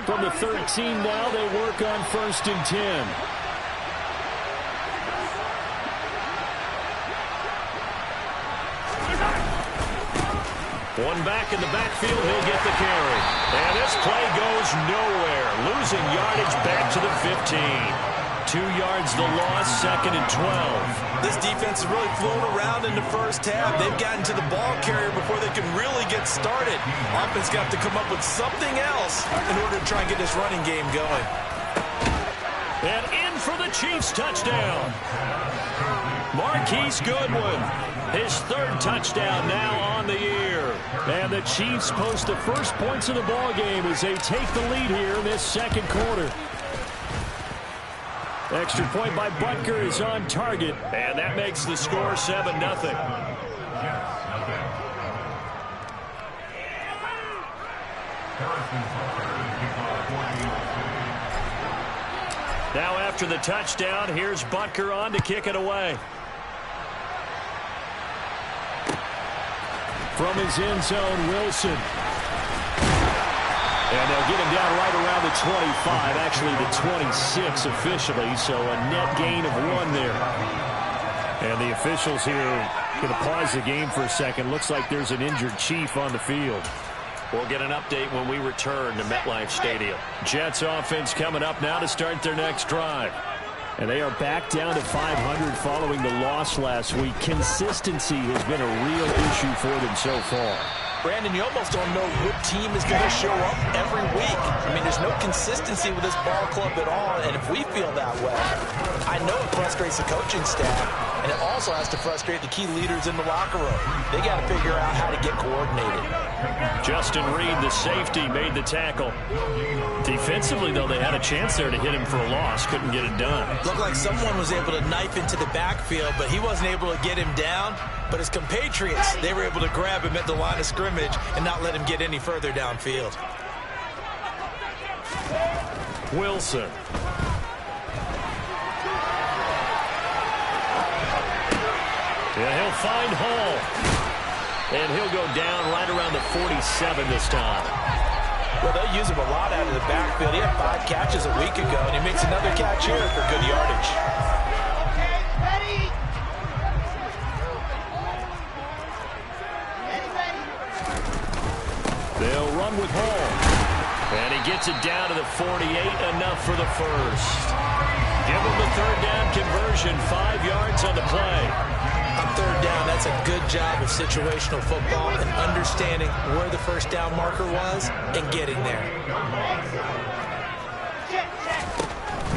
From the 13 now, they work on 1st and 10. One back in the backfield, he'll get the carry. And this play goes nowhere. Losing yardage back to the 15. 2 yards the loss, 2nd and 12. This defense has really flown around in the first half. They've gotten to the ball carrier before they can really get started. Offense got to come up with something else in order to try and get this running game going. And in for the Chiefs touchdown. Marquise Goodwin, his 3rd touchdown now on the year. And the Chiefs post the first points of the ball game as they take the lead here in this 2nd quarter. Extra point by Butker is on target, and that makes the score 7-0. Now after the touchdown, here's Butker on to kick it away. From his end zone, Wilson. And they'll get him down right around the 25, actually the 26 officially, so a net gain of 1 there. And the officials here going to pause the game for a second. Looks like there's an injured Chief on the field. We'll get an update when we return to MetLife Stadium. Jets offense coming up now to start their next drive. And they are back down to 500 following the loss last week. Consistency has been a real issue for them so far. Brandon, you almost don't know what team is going to show up every week. I mean, there's no consistency with this ball club at all, and if we feel that way, I know it frustrates the coaching staff, and it also has to frustrate the key leaders in the locker room. They got to figure out how to get coordinated. Justin Reed, the safety, made the tackle. Defensively, though, they had a chance there to hit him for a loss. Couldn't get it done. Looked like someone was able to knife into the backfield, but he wasn't able to get him down. But his compatriots, they were able to grab him at the line of scrimmage and not let him get any further downfield. Wilson. Yeah, he'll find Hall. And he'll go down right around the 47 this time. Well, they'll use him a lot out of the backfield. He had 5 catches a week ago, and he makes another catch here for good yardage. They'll run with Hall. And he gets it down to the 48, enough for the first. Give him the 3rd down conversion, 5 yards on the play. On 3rd down, that's a good job of situational football and understanding where the 1st down marker was and getting there.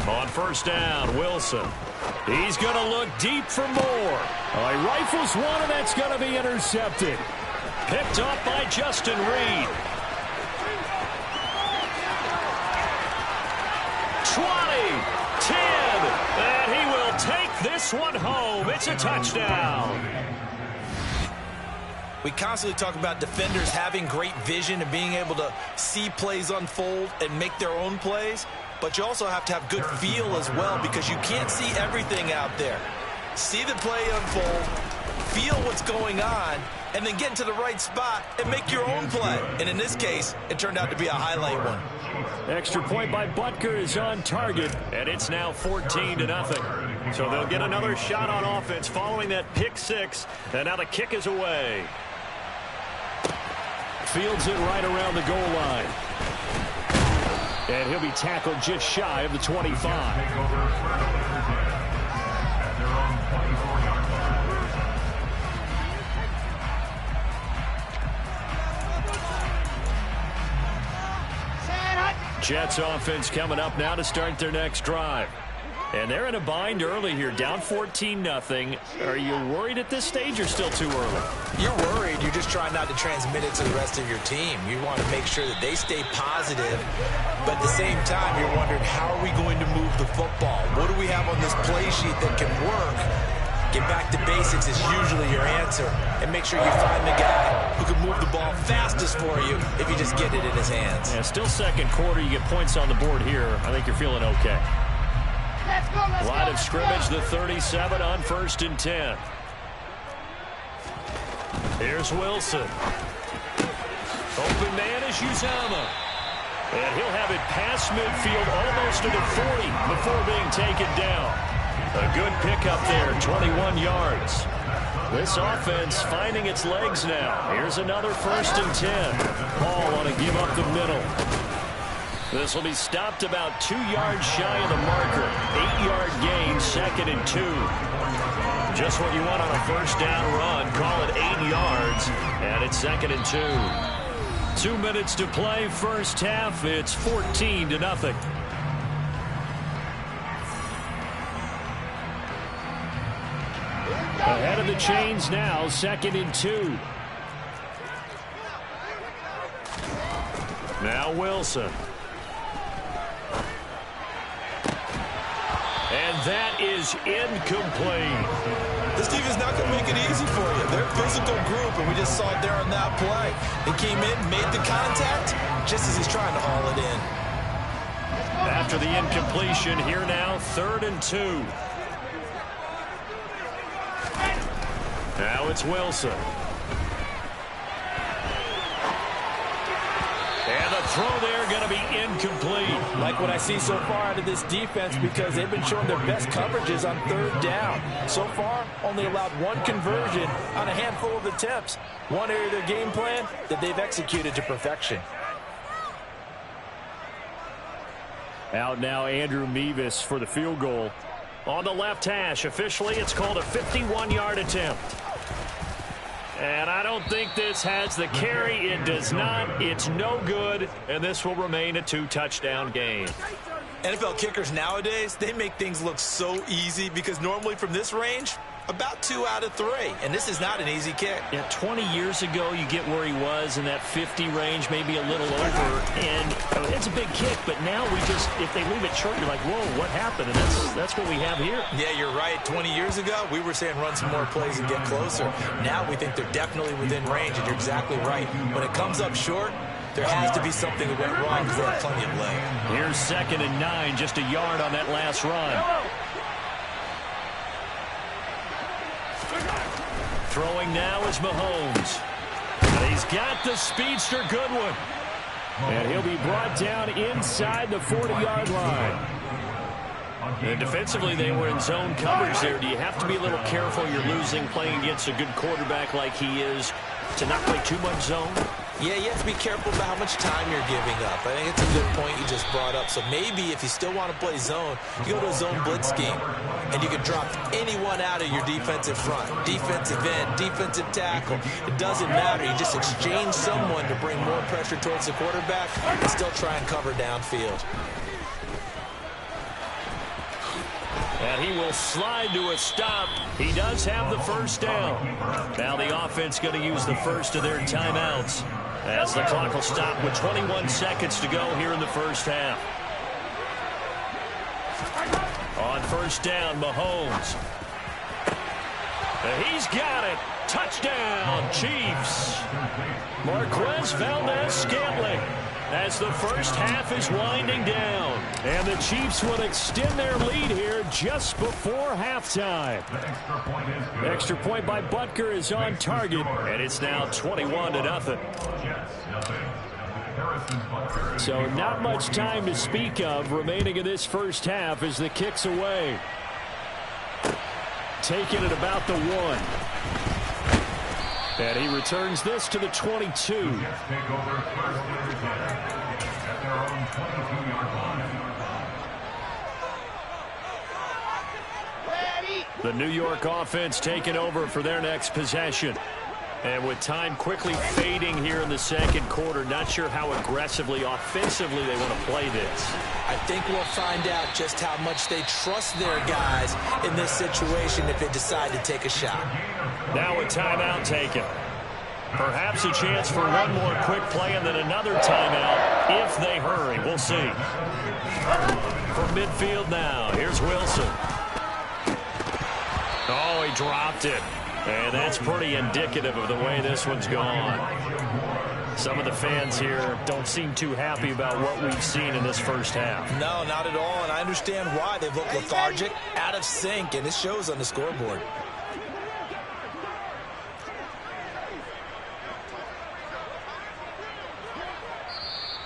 On 1st down, Wilson. He's going to look deep for more. He rifles one, and that's going to be intercepted. Picked off by Justin Reed. 20, 10, and he will take this one home. It's a touchdown. We constantly talk about defenders having great vision and being able to see plays unfold and make their own plays, but you also have to have good feel as well because you can't see everything out there. See the play unfold, feel what's going on, and then get into the right spot and make your own play. And in this case, it turned out to be a highlight one. Extra point by Butker is on target, and it's now 14-0. So they'll get another shot on offense following that pick 6, and now the kick is away. Fields it right around the goal line. And he'll be tackled just shy of the 25. Jets offense coming up now to start their next drive. And they're in a bind early here, down 14-0. Are you worried at this stage or still too early? You're worried. You're just trying not to transmit it to the rest of your team. You want to make sure that they stay positive. But at the same time, you're wondering, how are we going to move the football? What do we have on this play sheet that can work? Get back to basics is usually your answer. And make sure you find the guy who can move the ball fastest for you if you just get it in his hands. Yeah, still 2nd quarter. You get points on the board here. I think you're feeling okay. Line of scrimmage, the 37 on 1st and 10. Here's Wilson. Open man is Uzomah. And he'll have it past midfield, almost to the 40 before being taken down. A good pickup there, 21 yards. This offense finding its legs now. Here's another 1st and 10. Ball on a give up the middle. This will be stopped about 2 yards shy of the marker. 8-yard gain, 2nd and 2. Just what you want on a 1st down run. Call it 8 yards, and it's 2nd and 2. 2 minutes to play, first half. It's 14-0. Ahead of the chains now, 2nd and 2. Now Wilson. And that is incomplete. This defense is not going to make it easy for you. They're a physical group, and we just saw it there on that play. They came in, made the contact, just as he's trying to haul it in. After the incompletion, here now, 3rd and 2. Now it's Wilson. And the throw there going to be incomplete. Like what I see so far out of this defense, because they've been showing their best coverages on 3rd down. So far, only allowed 1 conversion on a handful of attempts. One area of their game plan that they've executed to perfection. Out now, Andrew Mevis for the field goal. On the left hash, officially, it's called a 51-yard attempt. And I don't think this has the carry. It does not. It's no good. And this will remain a 2-touchdown game. NFL kickers nowadays, they make things look so easy because normally from this range, about 2 out of 3. And this is not an easy kick. Yeah, 20 years ago, you get where he was in that 50 range, maybe a little over. And it's a big kick, but now we just, if they leave it short, you're like, whoa, what happened? And that's what we have here. Yeah, you're right. 20 years ago, we were saying run some more plays and get closer. Now we think they're definitely within range, and you're exactly right. When it comes up short, there has to be something that went wrong because they have plenty of leg. Here's 2nd and 9, just a yard on that last run. Throwing now is Mahomes. And he's got the speedster Goodwin. And he'll be brought down inside the 40-yard line. And defensively, they were in zone coverage there. Do you have to be a little careful? You're losing playing against a good quarterback like he is to not play too much zone? Yeah, you have to be careful about how much time you're giving up. I think it's a good point you just brought up. So maybe if you still want to play zone, you go to a zone blitz scheme, and you can drop anyone out of your defensive front. Defensive end, defensive tackle. It doesn't matter. You just exchange someone to bring more pressure towards the quarterback and still try and cover downfield. And he will slide to a stop. He does have the 1st down. Now the offense going to use the first of their timeouts as the clock will stop with 21 seconds to go here in the 1st half. On 1st down, Mahomes. And he's got it. Touchdown, Chiefs. Marquez Valdez-Scantling as the 1st half is winding down. And the Chiefs will extend their lead here just before halftime. Extra point by Butker is on target, and it's now 21-0. So not much time to speak of remaining in this 1st half as the kick's away. Taking it about the 1. And he returns this to the 22. The New York offense taking over for their next possession. And with time quickly fading here in the 2nd quarter, not sure how aggressively, offensively they want to play this. I think we'll find out just how much they trust their guys in this situation if they decide to take a shot. Now a timeout taken. Perhaps a chance for one more quick play and then another timeout if they hurry. We'll see. From midfield now, here's Wilson. Oh, he dropped it. And that's pretty indicative of the way this one's gone. Some of the fans here don't seem too happy about what we've seen in this 1st half. No, not at all, and I understand why. They've looked lethargic, out of sync, and it shows on the scoreboard.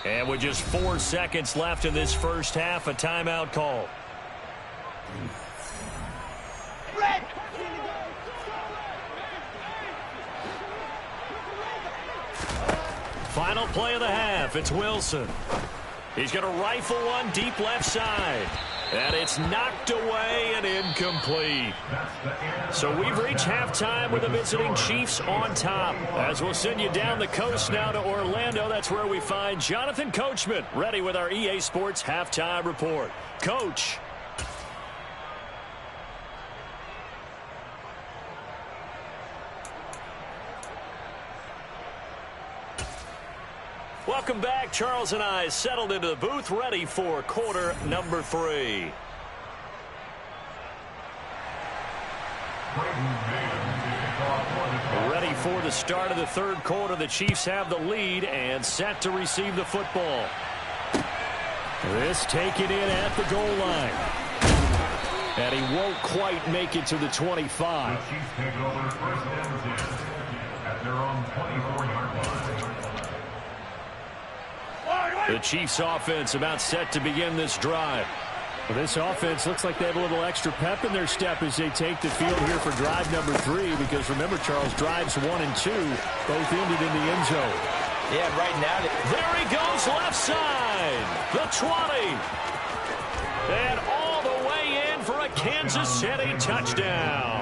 And with just 4 seconds left in this first half, a timeout call. Final play of the half. It's Wilson. He's going to rifle one deep left side. And it's knocked away and incomplete. So we've reached halftime with the visiting Chiefs on top. As we'll send you down the coast now to Orlando, that's where we find Jonathan Coachman ready with our EA Sports halftime report. Coach. Welcome back. Charles and I settled into the booth, ready for quarter number 3. Ready for the start of the third quarter. The Chiefs have the lead and set to receive the football. This taken in at the goal line. And he won't quite make it to the 25. The Chiefs take over first and 10 at their own 24-yard line. The Chiefs offense about set to begin this drive. Well, this offense looks like they have a little extra pep in their step as they take the field here for drive number 3, because remember, Charles, drives 1 and 2 both ended in the end zone. Yeah, right now. There he goes, left side, the 20. And all the way in for a Kansas City touchdown.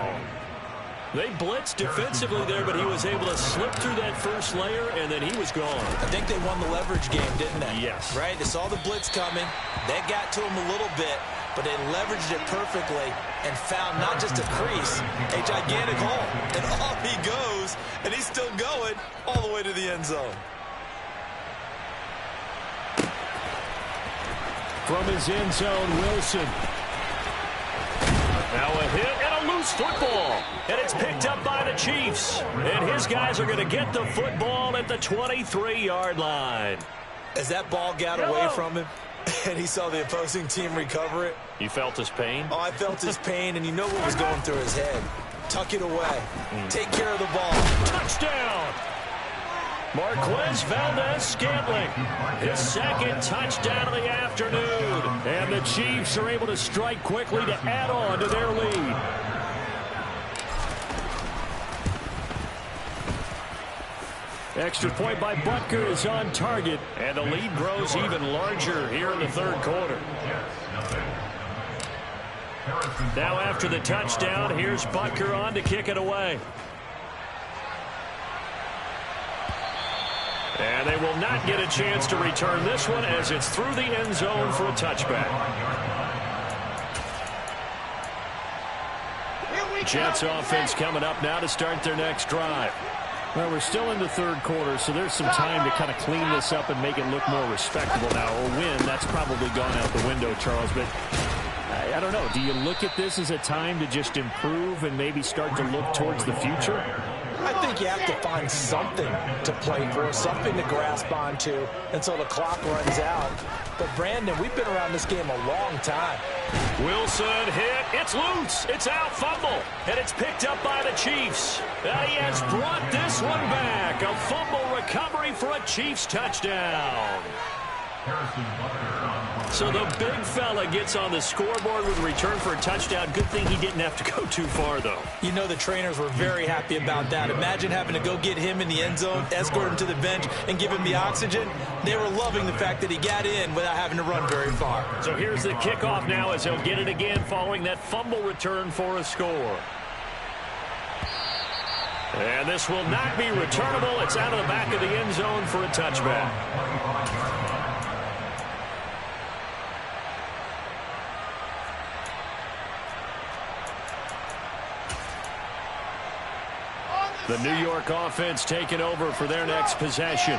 They blitzed defensively there, but he was able to slip through that first layer, and then he was gone. I think they won the leverage game, didn't they? Yes. Right? They saw the blitz coming. That got to him a little bit, but they leveraged it perfectly and found not just a crease, a gigantic hole. And off he goes, and he's still going all the way to the end zone. From his end zone, Wilson. Now a hit and a loose football. And it's picked up by the Chiefs. And his guys are going to get the football at the 23-yard line. As that ball got away from him and he saw the opposing team recover it. You felt his pain? Oh, I felt his pain, and you know what was going through his head. Tuck it away. Take care of the ball. Touchdown! Marquez Valdez-Scantling, his second touchdown of the afternoon. And the Chiefs are able to strike quickly to add on to their lead. Extra point by Butker is on target, and the lead grows even larger here in the third quarter. Now after the touchdown, here's Butker on to kick it away. And they will not get a chance to return this one as it's through the end zone for a touchback. Jets offense coming up now to start their next drive. Well, we're still in the third quarter, so there's some time to kind of clean this up and make it look more respectable now. Or win, that's probably gone out the window, Charles. But I don't know. Do you look at this as a time to just improve and maybe start to look towards the future? I think you have to find something to play for, something to grasp onto until the clock runs out. But, Brandon, we've been around this game a long time. Wilson hit. It's loose. It's out, fumble. And it's picked up by the Chiefs. And he has brought this one back. A fumble recovery for a Chiefs touchdown. So the big fella gets on the scoreboard with a return for a touchdown. Good thing he didn't have to go too far, though. You know the trainers were very happy about that. Imagine having to go get him in the end zone, escort him to the bench, and give him the oxygen. They were loving the fact that he got in without having to run very far. So here's the kickoff now as he'll get it again following that fumble return for a score. And this will not be returnable. It's out of the back of the end zone for a touchback. The New York offense taking over for their next possession.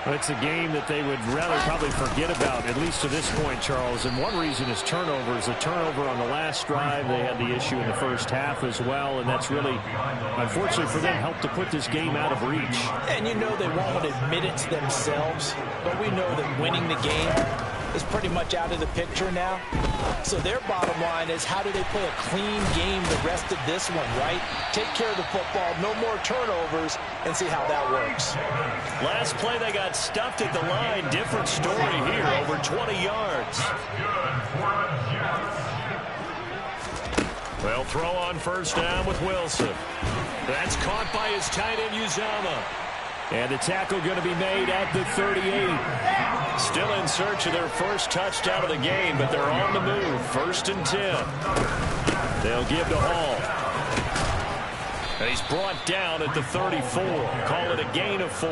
It's a game that they would rather probably forget about, at least to this point, Charles. And one reason is turnovers. A turnover on the last drive. They had the issue in the first half as well, and that's really, unfortunately for them, helped to put this game out of reach. And you know they won't admit it to themselves, but we know that winning the game is pretty much out of the picture now. So their bottom line is, how do they play a clean game the rest of this one, right? Take care of the football, no more turnovers, and see how that works. Last play, they got stuffed at the line. Different story here, over 20 yards. They'll throw on first down with Wilson. That's caught by his tight end, Uzomah. And the tackle going to be made at the 38. Still in search of their first touchdown of the game, but they're on the move. 1st and 10. They'll give to Hall. And he's brought down at the 34. Call it a gain of 4.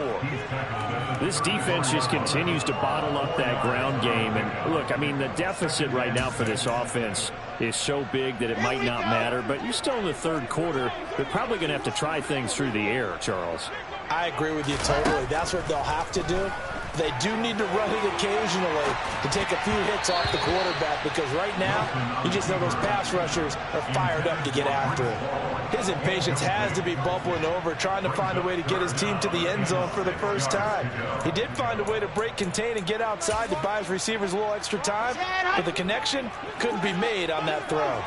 This defense just continues to bottle up that ground game. And look, I mean, the deficit right now for this offense is so big that it might not matter. But you're still in the 3rd quarter. They're probably going to have to try things through the air, Charles. I agree with you totally. That's what they'll have to do. They do need to run it occasionally to take a few hits off the quarterback, because right now, you just know those pass rushers are fired up to get after it. His impatience has to be bubbling over, trying to find a way to get his team to the end zone for the first time. He did find a way to break, contain, and get outside to buy his receivers a little extra time, but the connection couldn't be made on that throw.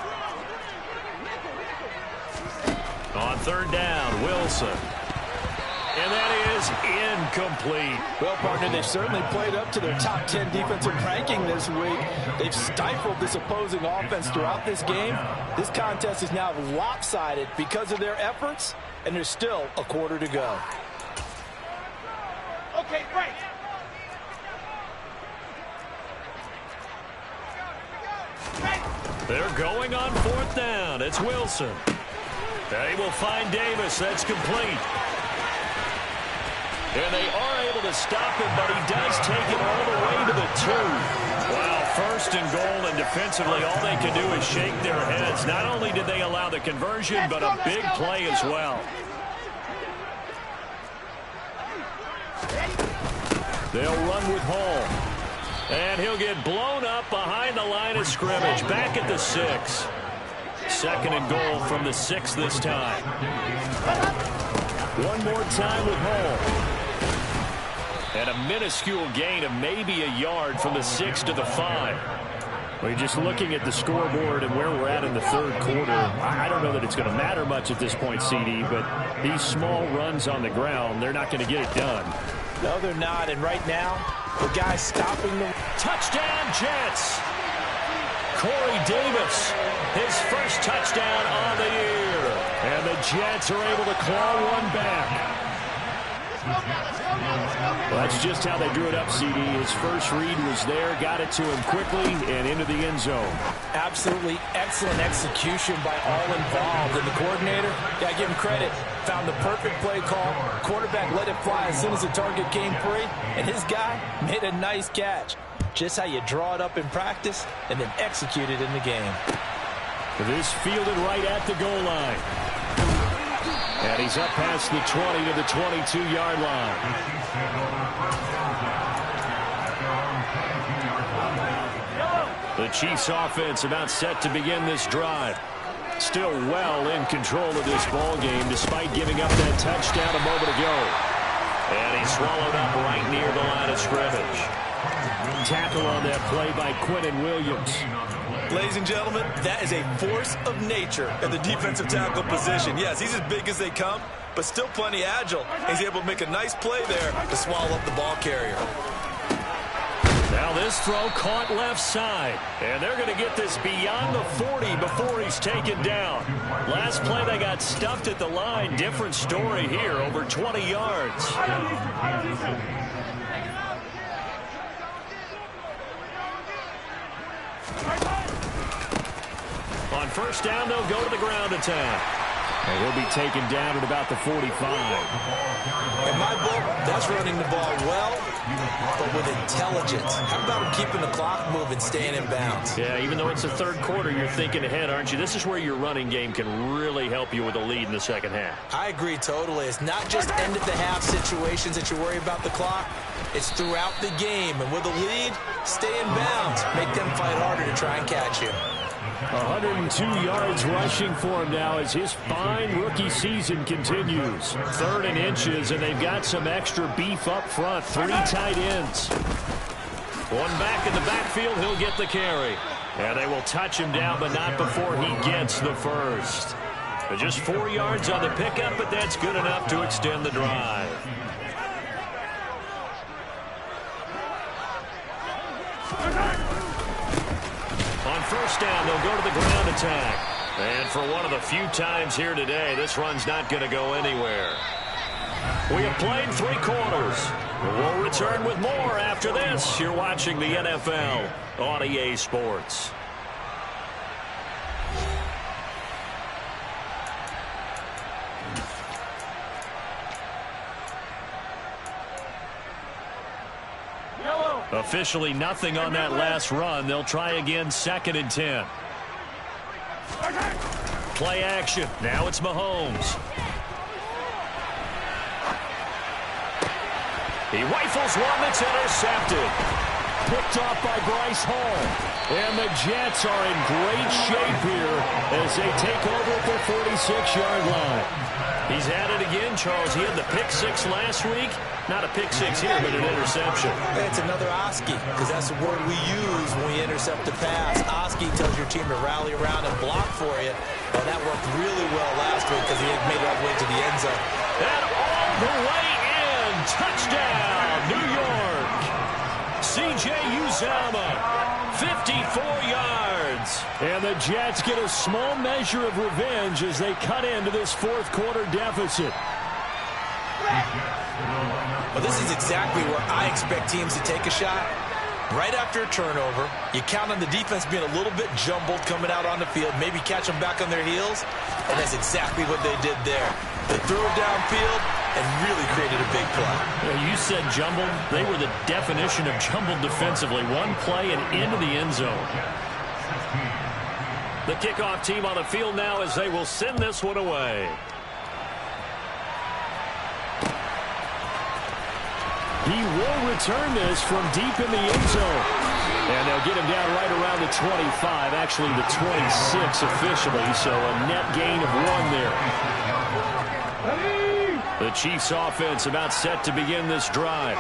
On 3rd down, Wilson. And that is incomplete. Well, partner, they've certainly played up to their top 10 defensive ranking this week. They've stifled this opposing offense throughout this game. This contest is now lopsided because of their efforts, and there's still a quarter to go. Okay, right. They're going on 4th down. It's Wilson. They will find Davis. That's complete. And they are able to stop him, but he does take it all the way to the 2. Wow, 1st and goal, and defensively, all they can do is shake their heads. Not only did they allow the conversion, but a big play as well. They'll run with Hall. And he'll get blown up behind the line of scrimmage. Back at the 6. 2nd and goal from the 6 this time. One more time with Hall. And a minuscule gain of maybe a yard from the 6 to the 5. Well, you're just looking at the scoreboard and where we're at in the 3rd quarter. I don't know that it's going to matter much at this point, CD, but these small runs on the ground, they're not going to get it done. No, they're not. And right now, the guy stopping the touchdown Jets. Corey Davis, his first touchdown on the year. And the Jets are able to claw one back. Well, that's just how they drew it up, CD. His first read was there, got it to him quickly, and into the end zone. Absolutely excellent execution by all involved. And the coordinator, gotta give him credit, found the perfect play call. Quarterback let it fly as soon as the target came free, and his guy made a nice catch. Just how you draw it up in practice and then execute it in the game. This fielded right at the goal line. And he's up past the 20 to the 22-yard line. The Chiefs offense about set to begin this drive. Still well in control of this ball game despite giving up that touchdown a moment ago. And he's swallowed up right near the line of scrimmage. Tackle on that play by Quinnen Williams. Ladies and gentlemen, that is a force of nature at the defensive tackle position. Yes, he's as big as they come, but still plenty agile. He's able to make a nice play there to swallow up the ball carrier. Now this throw caught left side. And they're going to get this beyond the 40 before he's taken down. Last play they got stuffed at the line. Different story here, over 20 yards. On first down, they'll go to the ground attack. And he'll be taken down at about the 45. In my book, that's running the ball well, but with intelligence. How about him keeping the clock moving, staying in bounds? Yeah, even though it's the 3rd quarter, you're thinking ahead, aren't you? This is where your running game can really help you with a lead in the 2nd half. I agree totally. It's not just end-of-the-half situations that you worry about the clock. It's throughout the game. And with a lead, stay in bounds. Make them fight harder to try and catch you. 102 yards rushing for him now as his fine rookie season continues. 3rd and inches, and they've got some extra beef up front. 3 tight ends. One back in the backfield, he'll get the carry. And they will touch him down, but not before he gets the first. Just 4 yards on the pickup, but that's good enough to extend the drive. On first down, they'll go to the ground attack. And for one of the few times here today, this run's not going to go anywhere. We have played 3 quarters. We'll return with more after this. You're watching the NFL on EA Sports. Officially nothing on that last run. They'll try again, 2nd and 10. Play action. Now it's Mahomes. He rifles one that's intercepted. Picked off by Bryce Hall. And the Jets are in great shape here as they take over at their 46-yard line. He's at it again, Charles. He had the pick 6 last week. Not a pick 6 here, but an interception. It's another Oski, because that's the word we use when we intercept a pass. Oski tells your team to rally around and block for you. And that worked really well last week because he had made it all the way to the end zone. And all the way in. Touchdown, New York. C.J. Uzomah, 54 yards. And the Jets get a small measure of revenge as they cut into this 4th quarter deficit. Well, this is exactly where I expect teams to take a shot. Right after a turnover, you count on the defense being a little bit jumbled coming out on the field, maybe catch them back on their heels, and that's exactly what they did there. They threw it downfield and really created a big play. Yeah, you said jumbled. They were the definition of jumbled defensively. One play and into the end zone. The kickoff team on the field now as they will send this one away. He will return this from deep in the end zone. And they'll get him down right around the 25, actually the 26 officially, so a net gain of 1 there. The Chiefs offense about set to begin this drive.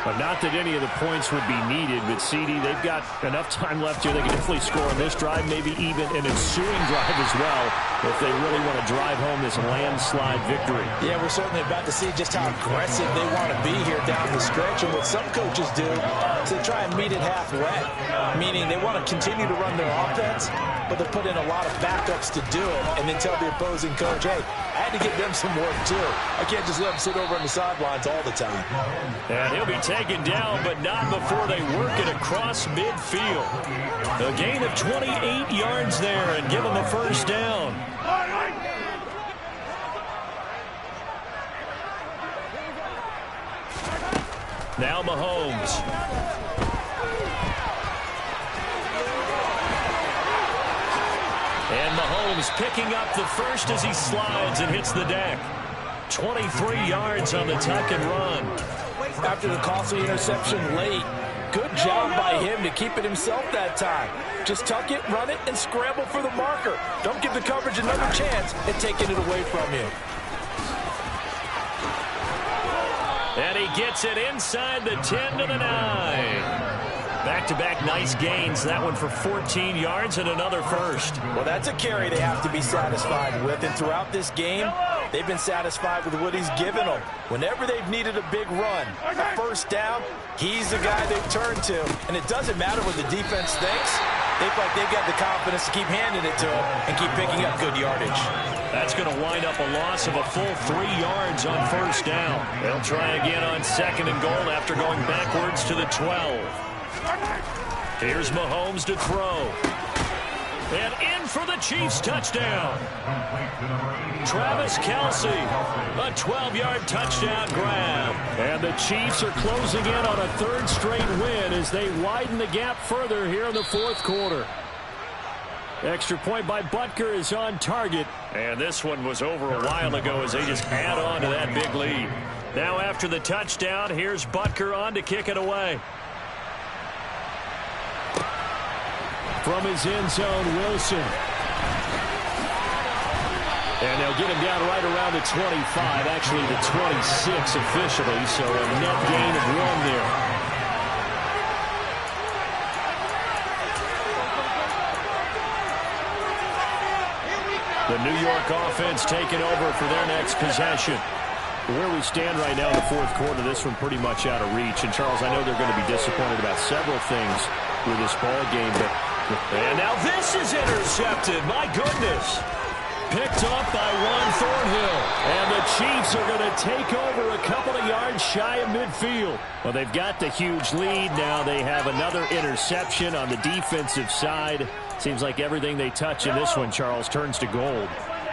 But not that any of the points would be needed, but CD, they've got enough time left here. They can definitely score on this drive, maybe even an ensuing drive as well, if they really want to drive home this landslide victory. Yeah, we're certainly about to see just how aggressive they want to be here down the stretch. And what some coaches do is they try and meet it halfway, meaning they want to continue to run their offense, but they put in a lot of backups to do it, and then tell the opposing coach, hey, I had to get them some work too. I can't just let them sit over on the sidelines all the time. And he'll be taken down, but not before they work it across midfield. A gain of 28 yards there and give them a first down. Now Mahomes. And Mahomes picking up the first as he slides and hits the deck. 23 yards on the tuck and run. After the costly interception late, good job by him to keep it himself that time. Just tuck it, run it, and scramble for the marker. Don't give the coverage another chance at taking it away from you. And he gets it inside the 10 to the 9. Back-to-back nice gains. That one for 14 yards and another first. Well, that's a carry they have to be satisfied with. And throughout this game, they've been satisfied with what he's given them. Whenever they've needed a big run, a first down, he's the guy they've turned to. And it doesn't matter what the defense thinks. They feel like they've got the confidence to keep handing it to him and keep picking up good yardage. That's going to wind up a loss of a full 3 yards on first down. They'll try again on 2nd and goal after going backwards to the 12. Here's Mahomes to throw. And in for the Chiefs touchdown. Travis Kelce, a 12-yard touchdown grab. And the Chiefs are closing in on a 3rd straight win as they widen the gap further here in the 4th quarter. Extra point by Butker is on target. And this one was over a while ago as they just add on to that big lead. Now after the touchdown, here's Butker on to kick it away. From his end zone, Wilson. And they'll get him down right around the 25, actually the 26 officially, so a net gain of 1 there. The New York offense taking over for their next possession. Where we stand right now in the fourth quarter, this one pretty much out of reach. And, Charles, I know they're going to be disappointed about several things with this ball game. And now this is intercepted. My goodness. Picked off by Juan Thornhill. And the Chiefs are going to take over a couple of yards shy of midfield. Well, they've got the huge lead. Now they have another interception on the defensive side. Seems like everything they touch in this one, Charles, turns to gold.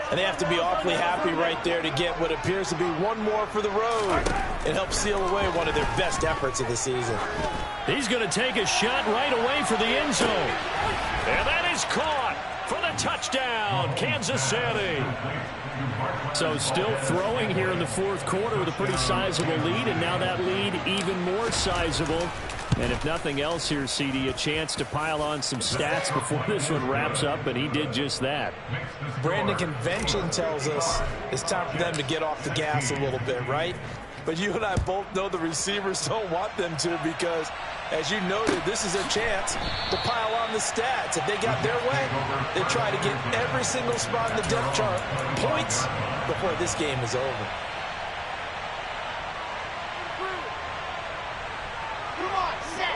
And they have to be awfully happy right there to get what appears to be one more for the road. It helps seal away one of their best efforts of the season. He's going to take a shot right away for the end zone. And that is caught for the touchdown, Kansas City. So still throwing here in the fourth quarter with a pretty sizable lead, and now that lead even more sizable. And if nothing else here, CD, a chance to pile on some stats before this one wraps up, and he did just that. Brandon, convention tells us it's time for them to get off the gas a little bit, right? But you and I both know the receivers don't want them to, because, as you noted, this is a chance to pile on the stats. If they got their way, they try to get every single spot in the depth chart points before this game is over.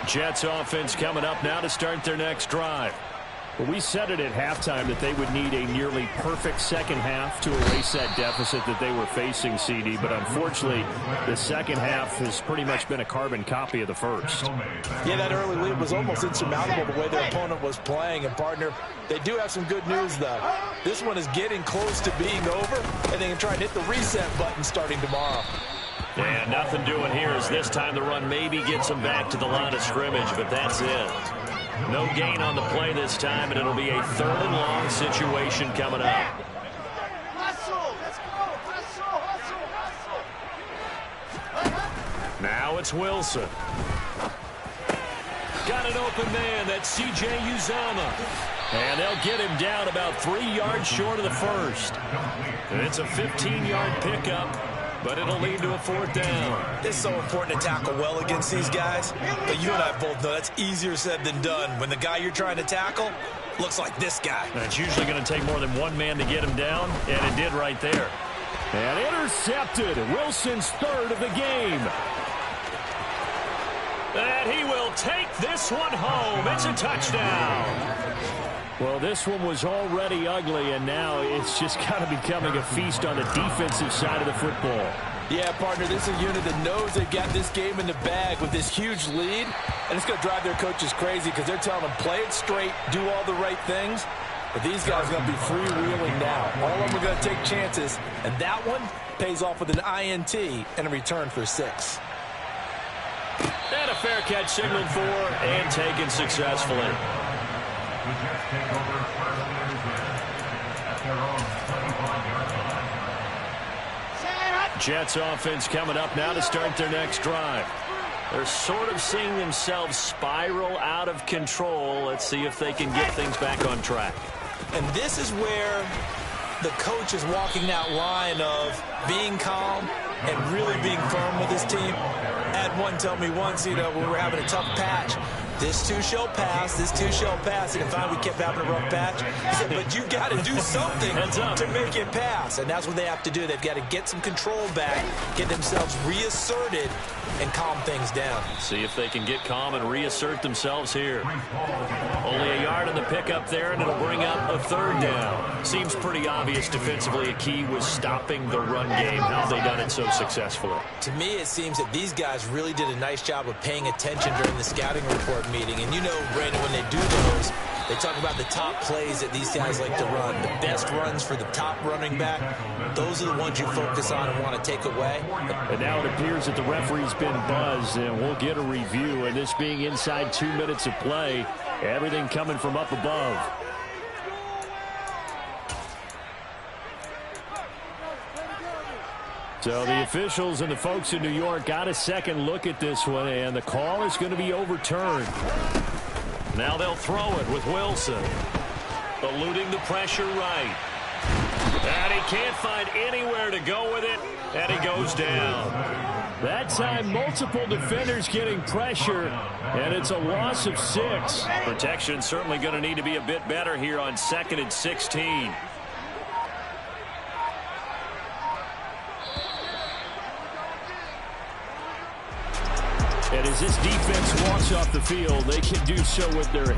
Jets offense coming up now to start their next drive. Well, we said it at halftime that they would need a nearly perfect second half to erase that deficit that they were facing, CD. But unfortunately, the second half has pretty much been a carbon copy of the first. Yeah, that early lead was almost insurmountable the way their opponent was playing. And, partner, they do have some good news, though. This one is getting close to being over, and they can try and hit the reset button starting tomorrow. And nothing doing here as this time the run maybe gets them back to the line of scrimmage, but that's it. No gain on the play this time, and it'll be a 3rd and long situation coming up. Now it's Wilson. Got an open man. That's C.J. Uzomah. And they'll get him down about 3 yards short of the first. And it's a 15-yard pickup, but it'll lead to a 4th down. It's so important to tackle well against these guys. But you and I both know that's easier said than done. When the guy you're trying to tackle looks like this guy. And it's usually going to take more than one man to get him down, and it did right there. And intercepted. Wilson's 3rd of the game. And he will take this one home. It's a touchdown. Well, this one was already ugly, and now it's just kind of becoming a feast on the defensive side of the football. Yeah, partner, this is a unit that knows they got this game in the bag with this huge lead, and it's going to drive their coaches crazy because they're telling them play it straight, do all the right things. But these guys are going to be freewheeling now. All of them are going to take chances, and that one pays off with an INT and a return for 6. And a fair catch signaled for and taken successfully. The Jets take over first and 10 at their own 25-yard line. Jets offense coming up now to start their next drive. They're sort of seeing themselves spiral out of control. Let's see if they can get things back on track. And this is where the coach is walking that line of being calm and really being firm with his team. I had one tell me once, when we were having a tough patch, this too shall pass, this too shall pass. And finally we kept having a rough patch. He said, but you got to do something to make it pass. And that's what they have to do. They've got to get some control back, get themselves reasserted, and calm things down. See if they can get calm and reassert themselves here. Only a yard on the pickup there, and it'll bring up a 3rd down. Seems pretty obvious defensively a key was stopping the run game. How have they done it so successfully? To me, it seems that these guys really did a nice job of paying attention during the scouting report meeting. And you know, Brandon, when they do those, they talk about the top plays that these guys like to run. The best runs for the top running back, those are the ones you focus on and want to take away. And now it appears that the referee's been buzzed, and we'll get a review. And this being inside 2 minutes of play, everything coming from up above. So the officials and the folks in New York got a second look at this one, and the call is going to be overturned. Now they'll throw it with Wilson. Eluding the pressure right. And he can't find anywhere to go with it, and he goes down. That time, multiple defenders getting pressure, and it's a loss of 6. Protection certainly going to need to be a bit better here on 2nd and 16. As this defense walks off the field, they can do so with their